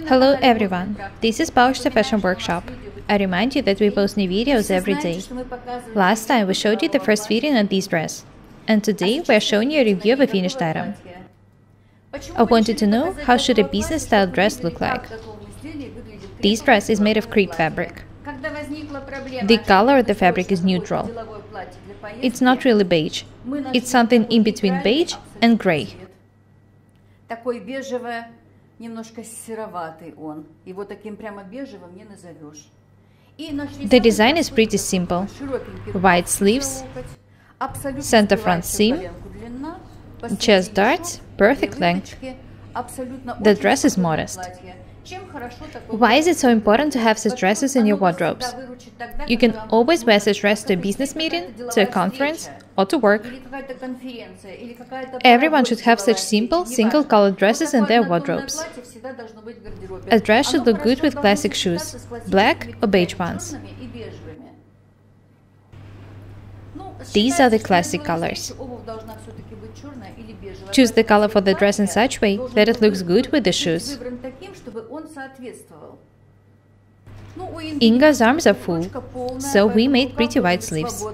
Hello everyone, this is Bausch's Fashion Workshop. I remind you that we post new videos every day. Last time we showed you the first fitting on this dress, and today we are showing you a review of a finished item. I wanted to know how should a business-style dress look like. This dress is made of crepe fabric. The color of the fabric is neutral. It's not really beige. It's something in between beige and gray. The design is pretty simple. Wide sleeves, center front seam, chest darts, perfect length. The dress is modest. Why is it so important to have such dresses in your wardrobes? You can always wear such dress to a business meeting, to a conference, or to work. Everyone should have such simple, single-colored dresses in their wardrobes. A dress should look good with classic shoes, black or beige ones. These are the classic colors. Choose the color for the dress in such way that it looks good with the shoes. Inga's arms are full, so we made pretty wide sleeves.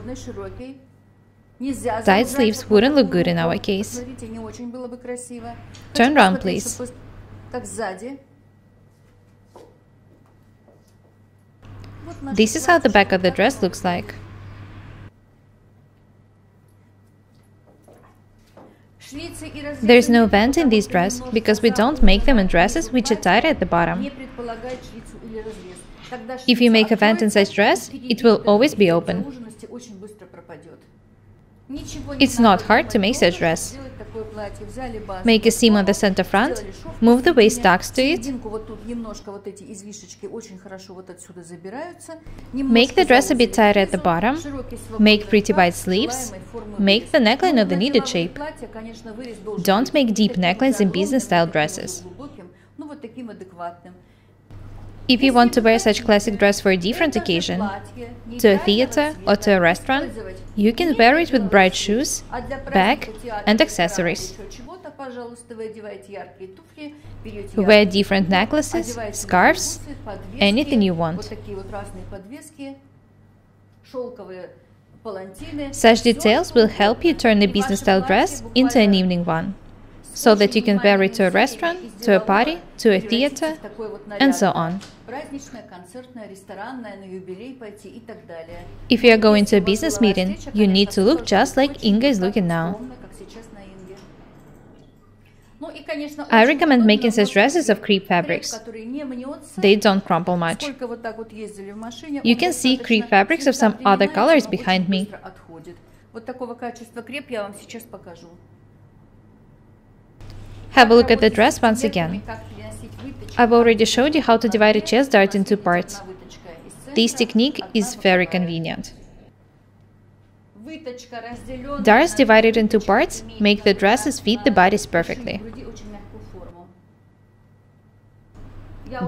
Tight sleeves wouldn't look good in our case. Turn around, please. This is how the back of the dress looks like. There is no vent in this dress because we don't make them in dresses which are tight at the bottom. If you make a vent in such dress, it will always be open. It's not hard to make such dress. Make a seam on the center front, move the waist tucks to it, make the dress a bit tighter at the bottom, make pretty wide sleeves, make the neckline of the needed shape. Don't make deep necklines in business-style dresses. If you want to wear such classic dress for a different occasion, to a theater or to a restaurant, you can wear it with bright shoes, bag and accessories. Wear different necklaces, scarves, anything you want. Such details will help you turn a business-style dress into an evening one, so that you can wear it to a restaurant, to a party, to a theater, and so on. If you are going to a business meeting, you need to look just like Inga is looking now. I recommend making such dresses of crepe fabrics. They don't crumple much. You can see crepe fabrics of some other colors behind me. Have a look at the dress once again. I've already showed you how to divide a chest dart in two parts. This technique is very convenient. Darts divided in two parts make the dresses fit the bodies perfectly.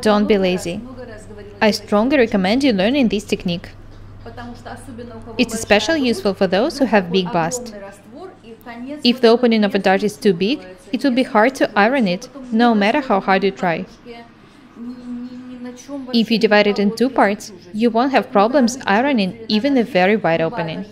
Don't be lazy. I strongly recommend you learning this technique. It's especially useful for those who have big bust. If the opening of a dart is too big, it will be hard to iron it, no matter how hard you try. If you divide it in two parts, you won't have problems ironing even a very wide opening.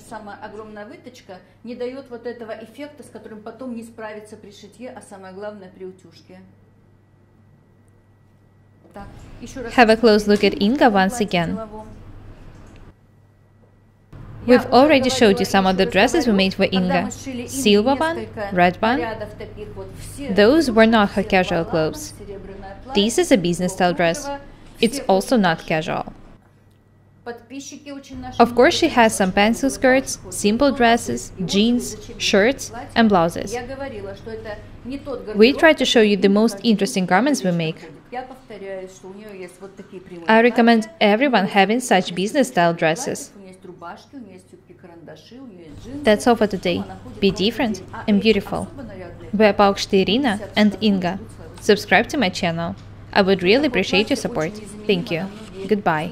Have a close look at Inga once again. We've already showed you some of the dresses we made for Inga. Silver one, red one. Those were not her casual clothes. This is a business-style dress. It's also not casual. Of course, she has some pencil skirts, simple dresses, jeans, shirts and blouses. We try to show you the most interesting garments we make. I recommend everyone having such business-style dresses. That's all for today. Be different and beautiful. We're Bausch, Irina and Inga. Subscribe to my channel. I would really appreciate your support. Thank you. Goodbye.